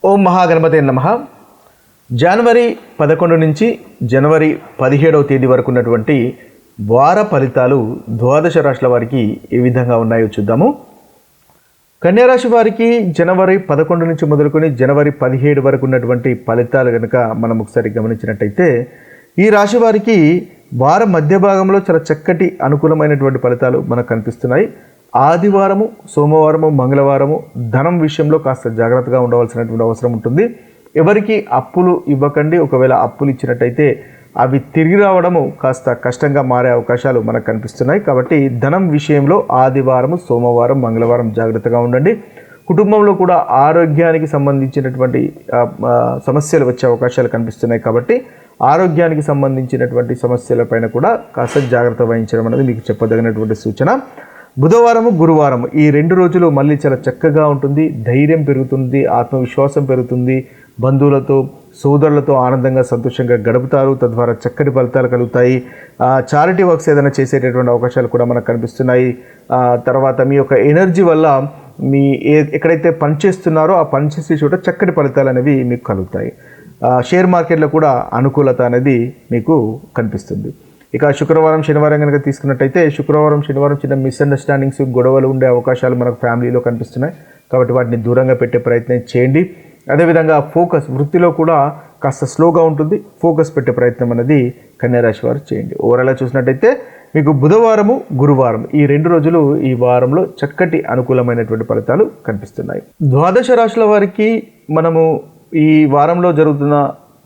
ఓం మహాగణపతే నమః. జనవరి 11 నుంచి జనవరి 17వ తేదీ వరకు ఉన్నటువంటి వార ఫలితాలు ద్వాదశ రాశుల వారికి ఏ విధంగా ఉన్నాయో చూద్దాము. కన్యా రాశి వారికి జనవరి 11 నుంచి మొదలుకొని జనవరి 17 వరకు ఉన్నటువంటి ఫలితాలు కనుక మనం ఒకసారి గమనించినట్టయితే, ఈ రాశి వారికి వారం మధ్య భాగంలో చాలా చక్కటి అనుకూలమైనటువంటి ఫలితాలు మనకు కనిపిస్తున్నాయి. ఆదివారము, సోమవారము, మంగళవారము ధనం విషయంలో కాస్త జాగ్రత్తగా ఉండవలసినటువంటి అవసరం ఉంటుంది. ఎవరికి అప్పులు ఇవ్వకండి. ఒకవేళ అప్పులు ఇచ్చినట్టయితే అవి తిరిగి రావడము కాస్త కష్టంగా మారే అవకాశాలు మనకు కనిపిస్తున్నాయి. కాబట్టి ధనం విషయంలో ఆదివారము, సోమవారం, మంగళవారం జాగ్రత్తగా ఉండండి. కుటుంబంలో కూడా ఆరోగ్యానికి సంబంధించినటువంటి సమస్యలు వచ్చే అవకాశాలు కనిపిస్తున్నాయి. కాబట్టి ఆరోగ్యానికి సంబంధించినటువంటి సమస్యలపైన కూడా కాస్త జాగ్రత్త వహించడం అనేది మీకు చెప్పదగినటువంటి సూచన. బుధవారము, గురువారం ఈ 2 రోజులు మళ్ళీ చాలా చక్కగా ఉంటుంది. ధైర్యం పెరుగుతుంది, ఆత్మవిశ్వాసం పెరుగుతుంది. బంధువులతో, సోదరులతో ఆనందంగా, సంతోషంగా గడుపుతారు. తద్వారా చక్కటి ఫలితాలు కలుగుతాయి. చారిటీ వర్క్స్ ఏదైనా చేసేటటువంటి అవకాశాలు కూడా మనకు కనిపిస్తున్నాయి. తర్వాత మీ యొక్క ఎనర్జీ వల్ల మీ ఎక్కడైతే పనిచేస్తున్నారో ఆ పనిచేసే చోట చక్కటి ఫలితాలు అనేవి మీకు కలుగుతాయి. షేర్ మార్కెట్లో కూడా అనుకూలత అనేది మీకు కనిపిస్తుంది. ఇక శుక్రవారం, శనివారం కనుక తీసుకున్నట్టయితే, శుక్రవారం, శనివారం చిన్న మిస్అండర్స్టాండింగ్స్, గొడవలు ఉండే అవకాశాలు మనకు ఫ్యామిలీలో కనిపిస్తున్నాయి. కాబట్టి వాటిని దూరంగా పెట్టే ప్రయత్నం చేయండి. అదేవిధంగా ఫోకస్ వృత్తిలో కూడా కాస్త స్లోగా ఉంటుంది. ఫోకస్ పెట్టే ప్రయత్నం అనేది కన్యారాశి వారు చేయండి. ఓవరాల్గా చూసినట్టయితే మీకు బుధవారము, గురువారం ఈ 2 రోజులు ఈ వారంలో చక్కటి అనుకూలమైనటువంటి ఫలితాలు కనిపిస్తున్నాయి. ద్వాదశ రాశుల వారికి మనము ఈ వారంలో జరుగుతున్న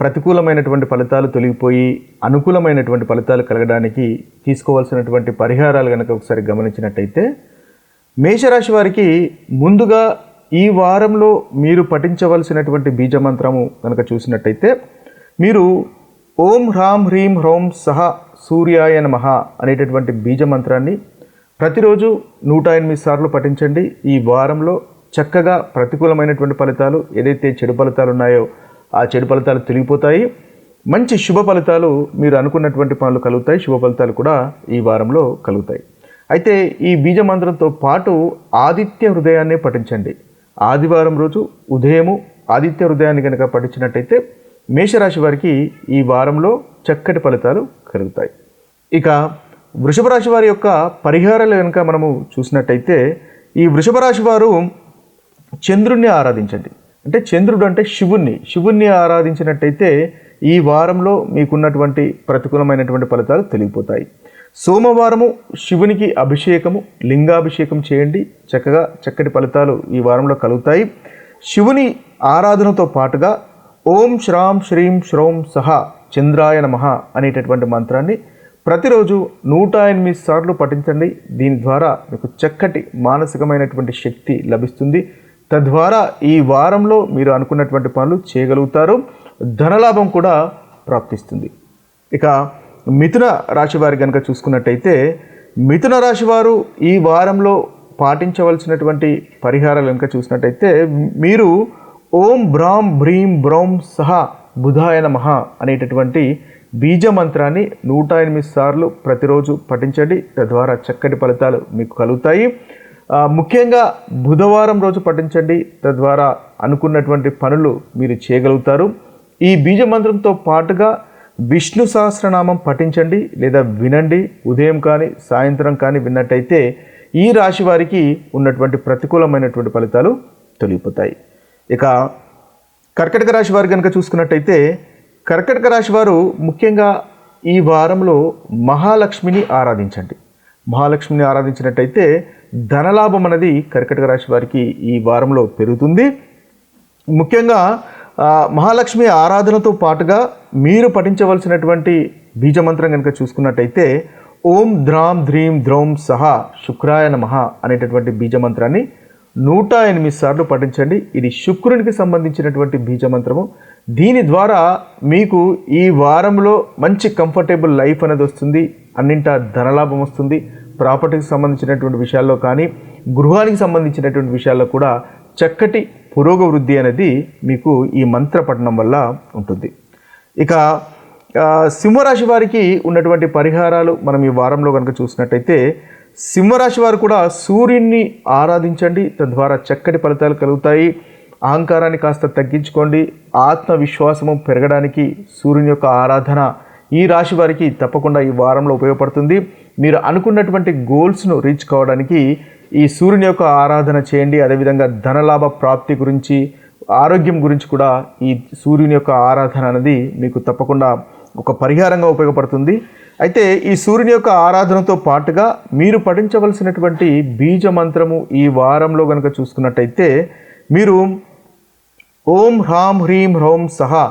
ప్రతికూలమైనటువంటి ఫలితాలు తొలగిపోయి అనుకూలమైనటువంటి ఫలితాలు కలగడానికి తీసుకోవాల్సినటువంటి పరిహారాలు కనుక ఒకసారి గమనించినట్టయితే, మేషరాశి వారికి ముందుగా ఈ వారంలో మీరు పఠించవలసినటువంటి బీజమంత్రము కనుక చూసినట్టయితే, మీరు ఓం హ్రాం హ్రీం హ్రౌం సహ సూర్యాయ నమః అనేటటువంటి బీజమంత్రాన్ని ప్రతిరోజు 108 సార్లు పఠించండి. ఈ వారంలో చక్కగా ప్రతికూలమైనటువంటి ఫలితాలు, ఏదైతే చెడు ఫలితాలు ఉన్నాయో ఆ చెడు ఫలితాలు తొలగిపోతాయి. మంచి శుభ ఫలితాలు, మీరు అనుకున్నటువంటి పనులు కలుగుతాయి. శుభ ఫలితాలు కూడా ఈ వారంలో కలుగుతాయి. అయితే ఈ బీజమంత్రంతో పాటు ఆదిత్య హృదయాన్ని పఠించండి. ఆదివారం రోజు ఉదయము ఆదిత్య హృదయాన్ని కనుక పఠించినట్టయితే మేషరాశి వారికి ఈ వారంలో చక్కటి ఫలితాలు కలుగుతాయి. ఇక వృషభ రాశి వారి యొక్క పరిహారాలు కనుక మనము చూసినట్టయితే, ఈ వృషభ రాశి వారు చంద్రుణ్ణి ఆరాధించండి. అంటే చంద్రుడు అంటే శివుణ్ణి ఆరాధించినట్టయితే ఈ వారంలో మీకున్నటువంటి ప్రతికూలమైనటువంటి ఫలితాలు తొలగిపోతాయి. సోమవారము శివునికి అభిషేకము, లింగాభిషేకం చేయండి. చక్కటి ఫలితాలు ఈ వారంలో కలుగుతాయి. శివుని ఆరాధనతో పాటుగా ఓం శ్రాం శ్రీం శ్రౌం సహ చంద్రాయ నమః అనేటటువంటి మంత్రాన్ని ప్రతిరోజు 108 సార్లు పఠించండి. దీని ద్వారా మీకు చక్కటి మానసికమైనటువంటి శక్తి లభిస్తుంది. తద్వారా ఈ వారంలో మీరు అనుకున్నటువంటి పనులు చేయగలుగుతారు. ధనలాభం కూడా ప్రాప్తిస్తుంది. ఇక మిథున రాశి వారి కనుక చూసుకున్నట్టయితే, మిథున రాశి వారు ఈ వారంలో పాటించవలసినటువంటి పరిహారాలు కనుక చూసినట్టయితే, మీరు ఓం బ్రాం భ్రీం బ్రౌం సహ బుధాయ నమః అనేటటువంటి బీజమంత్రాన్ని 108 సార్లు ప్రతిరోజు పఠించండి. తద్వారా చక్కటి ఫలితాలు మీకు కలుగుతాయి. ముఖ్యంగా బుధవారం రోజు పఠించండి. తద్వారా అనుకున్నటువంటి పనులు మీరు చేయగలుగుతారు. ఈ బీజమంత్రంతో పాటుగా విష్ణు సహస్రనామం పఠించండి లేదా వినండి. ఉదయం కానీ సాయంత్రం కానీ విన్నట్టయితే ఈ రాశి వారికి ఉన్నటువంటి ప్రతికూలమైనటువంటి ఫలితాలు తొలగిపోతాయి. ఇక కర్కాటక రాశి వారు కనుక చూసుకున్నట్టయితే, కర్కాటక రాశి వారు ముఖ్యంగా ఈ వారంలో మహాలక్ష్మిని ఆరాధించండి. మహాలక్ష్మిని ఆరాధించినట్టయితే ధనలాభం అనేది కర్కాటక రాశి వారికి ఈ వారంలో పెరుగుతుంది. ముఖ్యంగా మహాలక్ష్మి ఆరాధనతో పాటుగా మీరు పఠించవలసినటువంటి బీజమంత్రం కనుక చూసుకున్నట్టయితే, ఓం ద్రాం ధ్రీం ద్రౌం సహ శుక్రాయ నమః అనేటటువంటి బీజమంత్రాన్ని 108 సార్లు పఠించండి. ఇది శుక్రునికి సంబంధించినటువంటి బీజమంత్రము. దీని ద్వారా మీకు ఈ వారంలో మంచి కంఫర్టబుల్ లైఫ్ అనేది వస్తుంది. అన్నింటా ధనలాభం వస్తుంది. ప్రాపర్టీకి సంబంధించినటువంటి విషయాల్లో కానీ, గృహానికి సంబంధించినటువంటి విషయాల్లో కూడా చక్కటి పురోగవృద్ధి అనేది మీకు ఈ మంత్ర పఠనం వల్ల ఉంటుంది. ఇక సింహరాశి వారికి ఉన్నటువంటి పరిహారాలు మనం ఈ వారంలో కనుక చూసినట్టయితే, సింహరాశి వారు కూడా సూర్యుడిని ఆరాధించండి. తద్వారా చక్కటి ఫలితాలు కలుగుతాయి. అహంకారాన్ని కాస్త తగ్గించుకోండి. ఆత్మవిశ్వాసము పెరగడానికి సూర్యుని యొక్క ఆరాధన ఈ రాశి వారికి తప్పకుండా ఈ వారంలో ఉపయోగపడుతుంది. మీరు అనుకున్నటువంటి గోల్స్ను రీచ్ కావడానికి ఈ సూర్యుని యొక్క ఆరాధన చేయండి. అదేవిధంగా ధనలాభ ప్రాప్తి గురించి, ఆరోగ్యం గురించి కూడా ఈ సూర్యుని యొక్క ఆరాధన అనేది మీకు తప్పకుండా ఒక పరిహారంగా ఉపయోగపడుతుంది. అయితే ఈ సూర్యుని యొక్క ఆరాధనతో పాటుగా మీరు పఠించవలసినటువంటి బీజ మంత్రము ఈ వారంలో కనుక చూసుకున్నట్టయితే మీరు ఓం హ్రాం హ్రీం హ్రౌం సహా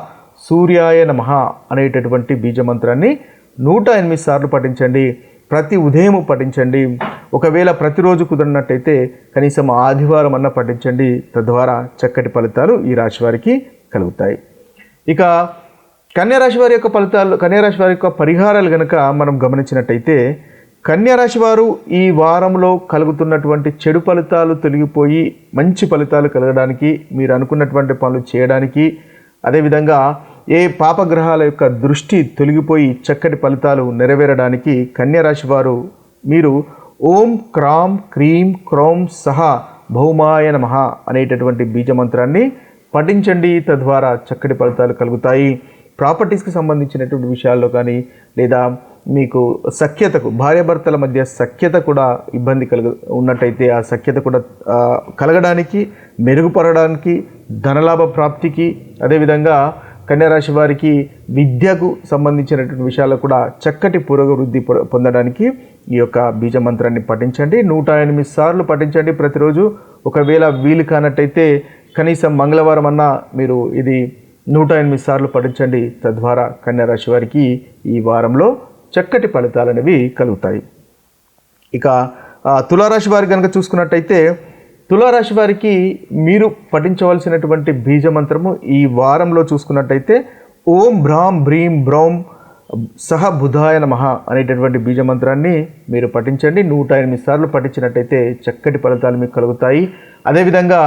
సూర్యాయ నమః అనేటటువంటి బీజమంత్రాన్ని 108 సార్లు పఠించండి. ప్రతి ఉదయం పఠించండి. ఒకవేళ ప్రతిరోజు కుదిరినట్టయితే కనీసం ఆదివారం అన్న పఠించండి. తద్వారా చక్కటి ఫలితాలు ఈ రాశి వారికి కలుగుతాయి. ఇక కన్యారాశి వారి యొక్క ఫలితాలు, కన్యారాశి వారి యొక్క పరిహారాలు కనుక మనం గమనించినట్టయితే కన్యారాశి వారు ఈ వారంలో కలుగుతున్నటువంటి చెడు ఫలితాలు తొలగిపోయి మంచి ఫలితాలు కలగడానికి, మీరు అనుకున్నటువంటి పనులు చేయడానికి, అదేవిధంగా ఏ పాపగ్రహాల యొక్క దృష్టి తొలగిపోయి చక్కటి ఫలితాలు నెరవేరడానికి కన్యారాశి వారు మీరు ఓం క్రాం క్రీం క్రౌం సహా భౌమాయ నమః అనేటటువంటి బీజమంత్రాన్ని పఠించండి. తద్వారా చక్కటి ఫలితాలు కలుగుతాయి. ప్రాపర్టీస్కి సంబంధించినటువంటి విషయాల్లో కానీ, లేదా మీకు సఖ్యతకు, భార్యాభర్తల మధ్య సఖ్యత కూడా ఇబ్బంది ఉన్నట్టయితే ఆ సఖ్యత కూడా కలగడానికి, మెరుగుపడడానికి, ధనలాభ ప్రాప్తికి, అదేవిధంగా కన్యారాశి వారికి విద్యకు సంబంధించినటువంటి విషయాల్లో కూడా చక్కటి పురోగవృద్ధి పొందడానికి ఈ యొక్క బీజ మంత్రాన్ని పఠించండి. 108 సార్లు పఠించండి ప్రతిరోజు. ఒకవేళ వీలు కానట్టయితే కనీసం మంగళవారం అన్నా మీరు ఇది 108 సార్లు పఠించండి. తద్వారా కన్యారాశి వారికి ఈ వారంలో చక్కటి ఫలితాలు అనేవి కలుగుతాయి. ఇక తులారాశి వారికి కనుక చూసుకున్నట్టయితే తులారాశి వారికి మీరు పఠించవలసినటువంటి బీజమంత్రము ఈ వారంలో చూసుకున్నట్టయితే ఓం భ్రాం భ్రీం బ్రౌం సహ బుధాయ నమః అనేటటువంటి బీజమంత్రాన్ని మీరు పఠించండి. 108 సార్లు పఠించినట్టయితే చక్కటి ఫలితాలు మీకు కలుగుతాయి. అదేవిధంగా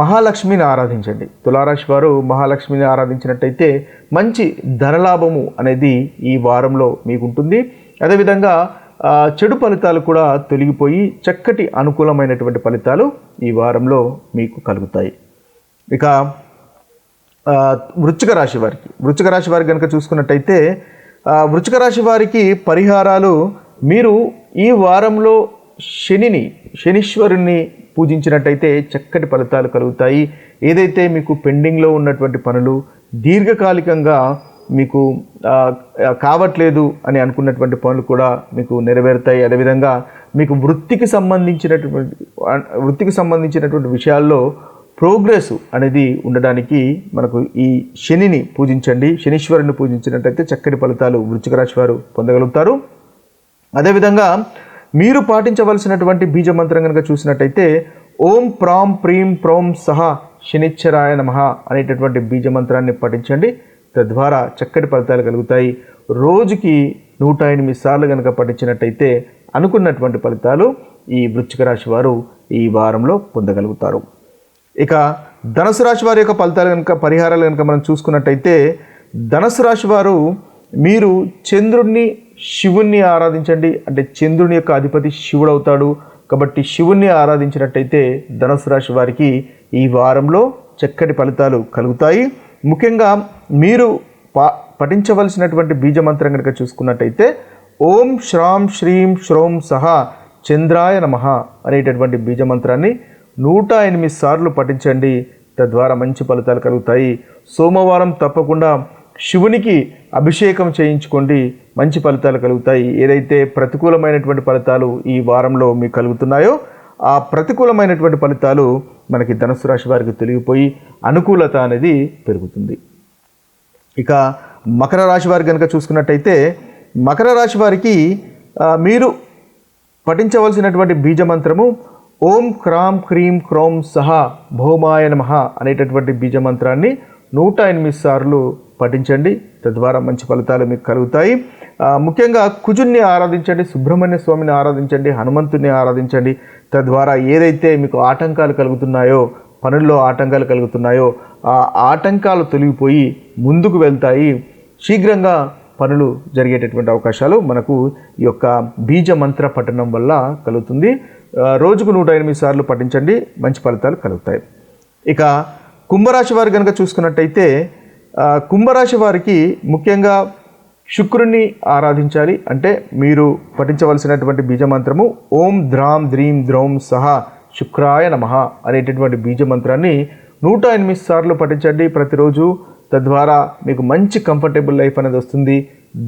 మహాలక్ష్మిని ఆరాధించండి. తులారాశి వారు మహాలక్ష్మిని ఆరాధించినట్టయితే మంచి ధనలాభము అనేది ఈ వారంలో మీకు ఉంటుంది. అదేవిధంగా చెడు ఫలితాలు కూడా తొలగిపోయి చక్కటి అనుకూలమైనటువంటి ఫలితాలు ఈ వారంలో మీకు కలుగుతాయి. ఇక వృశ్చిక రాశి వారికి కనుక చూసుకున్నట్టయితే వృశ్చిక రాశి వారికి పరిహారాలు, మీరు ఈ వారంలో శనీశ్వరుణ్ణి పూజించినట్టయితే చక్కటి ఫలితాలు కలుగుతాయి. ఏదైతే మీకు పెండింగ్లో ఉన్నటువంటి పనులు దీర్ఘకాలికంగా మీకు కావట్లేదు అని అనుకున్నటువంటి పనులు కూడా మీకు నెరవేరుతాయి. అదేవిధంగా మీకు వృత్తికి సంబంధించినటువంటి విషయాల్లో ప్రోగ్రెస్ అనేది ఉండడానికి మనకు ఈ శనిని పూజించండి. శనీశ్వరుని పూజించినట్టయితే చక్కటి ఫలితాలు వృశ్చిక రాశి వారు పొందగలుగుతారు. అదేవిధంగా మీరు పాటించవలసినటువంటి బీజమంత్రం కనుక చూసినట్టయితే ఓం ప్రాం ప్రీం ప్రౌం సహా శనిశ్చరాయ నమః అనేటటువంటి బీజమంత్రాన్ని పఠించండి. తద్వారా చక్కటి ఫలితాలు కలుగుతాయి. రోజుకి 108 సార్లు కనుక పఠించినట్టయితే అనుకున్నటువంటి ఫలితాలు ఈ వృశ్చిక రాశి వారు ఈ వారంలో పొందగలుగుతారు. ఇక ధనుసు రాశి వారి యొక్క ఫలితాలు కనుక, పరిహారాలు కనుక మనం చూసుకున్నట్టయితే ధనుసు రాశి వారు మీరు చంద్రుణ్ణి, శివుణ్ణి ఆరాధించండి. అంటే చంద్రుని యొక్క అధిపతి శివుడు అవుతాడు కాబట్టి శివుణ్ణి ఆరాధించినట్టయితే ధనుసు రాశి వారికి ఈ వారంలో చక్కటి ఫలితాలు కలుగుతాయి. ముఖ్యంగా మీరు పఠించవలసినటువంటి బీజమంత్రం కనుక చూసుకున్నట్టయితే ఓం శ్రాం శ్రీం శ్రౌం సహా చంద్రాయ నమః అనేటటువంటి బీజమంత్రాన్ని 108 సార్లు పఠించండి. తద్వారా మంచి ఫలితాలు కలుగుతాయి. సోమవారం తప్పకుండా శివునికి అభిషేకం చేయించుకోండి, మంచి ఫలితాలు కలుగుతాయి. ఏదైతే ప్రతికూలమైనటువంటి ఫలితాలు ఈ వారంలో మీకు కలుగుతున్నాయో ఆ ప్రతికూలమైనటువంటి ఫలితాలు మనకి ధనుసు రాశి వారికి తొలగిపోయి అనుకూలత అనేది పెరుగుతుంది. ఇక మకర రాశి వారికి కనుక చూసుకున్నట్టయితే మకర రాశి వారికి మీరు పఠించవలసినటువంటి బీజమంత్రము ఓం క్రాం క్రీం క్రౌం సహా భౌమాయ నమః అనేటటువంటి బీజమంత్రాన్ని 108 సార్లు పఠించండి. తద్వారా మంచి ఫలితాలు మీకు కలుగుతాయి. ముఖ్యంగా కుజుణ్ణి ఆరాధించండి, సుబ్రహ్మణ్య స్వామిని ఆరాధించండి, హనుమంతుని ఆరాధించండి. తద్వారా ఏదైతే మీకు ఆటంకాలు కలుగుతున్నాయో, పనుల్లో ఆటంకాలు కలుగుతున్నాయో ఆ ఆటంకాలు తొలగిపోయి ముందుకు వెళ్తాయి. శీఘ్రంగా పనులు జరిగేటటువంటి అవకాశాలు మనకు ఈ యొక్క బీజ మంత్ర పఠనం వల్ల కలుగుతుంది. రోజుకు 108 సార్లు పఠించండి, మంచి ఫలితాలు కలుగుతాయి. ఇక కుంభరాశి వారు కనుక చూసుకున్నట్టయితే కుంభరాశి వారికి ముఖ్యంగా శుక్రుని ఆరాధించాలి. అంటే మీరు పఠించవలసినటువంటి బీజమంత్రము ఓం ద్రాం ద్రీం ద్రౌం సహా శుక్రాయ నమః అనేటటువంటి బీజమంత్రాన్ని 108 సార్లు పఠించండి ప్రతిరోజు. తద్వారా మీకు మంచి కంఫర్టబుల్ లైఫ్ అనేది వస్తుంది,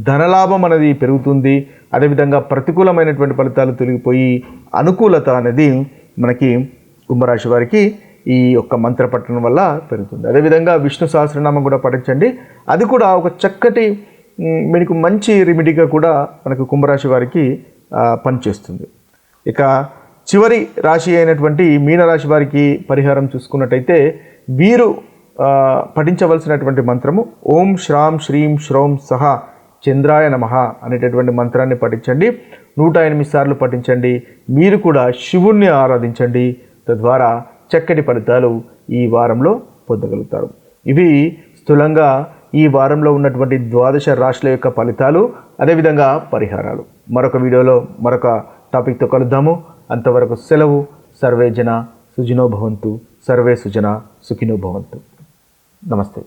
ధనలాభం అనేది పెరుగుతుంది. అదేవిధంగా ప్రతికూలమైనటువంటి ఫలితాలు తొలగిపోయి అనుకూలత అనేది మనకి కుంభరాశి వారికి ఈ యొక్క మంత్ర పఠనం వల్ల పెరుగుతుంది. అదేవిధంగా విష్ణు సహస్రనామం కూడా పఠించండి. అది కూడా ఒక చక్కటి మీకు మంచి రెమెడీగా కూడా మనకు కుంభరాశి వారికి పనిచేస్తుంది. ఇక చివరి రాశి అయినటువంటి మీనరాశి వారికి పరిహారం చూసుకున్నట్టయితే వీరు పఠించవలసినటువంటి మంత్రము ఓం శ్రాం శ్రీం శ్రౌం సహా చంద్రాయ నమః అనేటటువంటి మంత్రాన్ని పఠించండి. 108 సార్లు పఠించండి. మీరు కూడా శివుణ్ణి ఆరాధించండి. తద్వారా చక్కటి ఫలితాలు ఈ వారంలో పొందగలుగుతారు. ఇవి స్థూలంగా ఈ వారంలో ఉన్నటువంటి 12 రాశుల యొక్క ఫలితాలు, అదేవిధంగా పరిహారాలు. మరొక వీడియోలో మరొక టాపిక్తో కలుద్దాము. అంతవరకు సెలవు. సర్వే జన సుఖినో భవంతు. సర్వే సుజన సుఖినో భవంతు. నమస్తే.